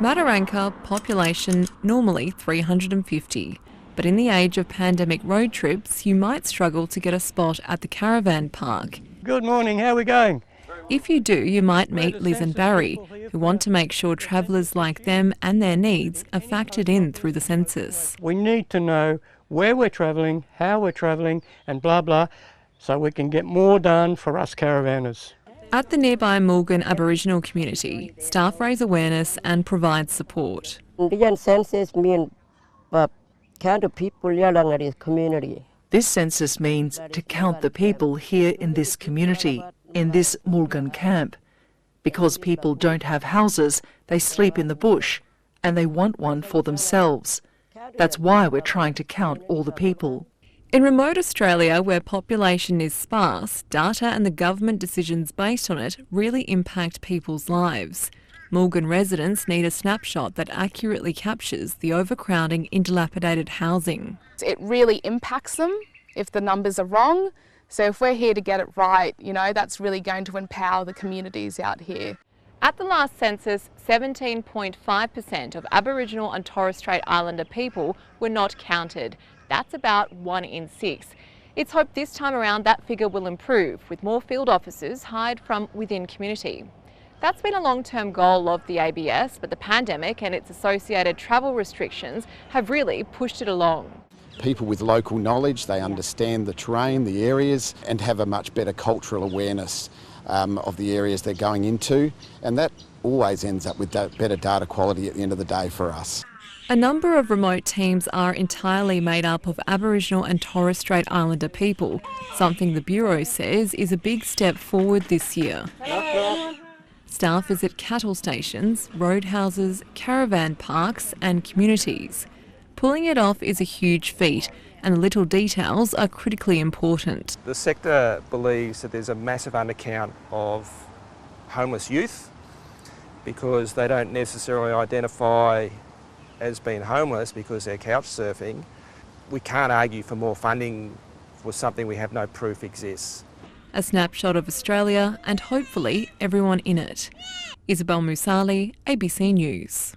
Mataranka, population normally 350. But in the age of pandemic road trips, you might struggle to get a spot at the caravan park. Good morning, how are we going? If you do, you might meet Liz and Barry, who want to make sure travellers like them and their needs are factored in through the census. We need to know where we're travelling, how we're travelling, and blah blah, so we can get more done for us caravanners. At the nearby Mulgan Aboriginal community, staff raise awareness and provide support. The census means count the people in this community. This census means to count the people here in this community, in this Mulgan camp. Because people don't have houses, they sleep in the bush, and they want one for themselves. That's why we're trying to count all the people. In remote Australia, where population is sparse, data and the government decisions based on it really impact people's lives. Mulgan residents need a snapshot that accurately captures the overcrowding in dilapidated housing. It really impacts them if the numbers are wrong. So if we're here to get it right, that's really going to empower the communities out here. At the last census, 17.5% of Aboriginal and Torres Strait Islander people were not counted. That's about 1 in 6. It's hoped this time around that figure will improve, with more field officers hired from within community. That's been a long-term goal of the ABS, but the pandemic and its associated travel restrictions have really pushed it along. People with local knowledge, they understand the terrain, the areas, and have a much better cultural awareness of the areas they're going into, and that always ends up with better data quality at the end of the day for us. A number of remote teams are entirely made up of Aboriginal and Torres Strait Islander people, something the Bureau says is a big step forward this year. Staff visit cattle stations, roadhouses, caravan parks and communities. Pulling it off is a huge feat, and the little details are critically important. The sector believes that there's a massive undercount of homeless youth because they don't necessarily identify as being homeless because they're couch surfing. We can't argue for more funding for something we have no proof exists. A snapshot of Australia and hopefully everyone in it. Isabel Moussalli, ABC News.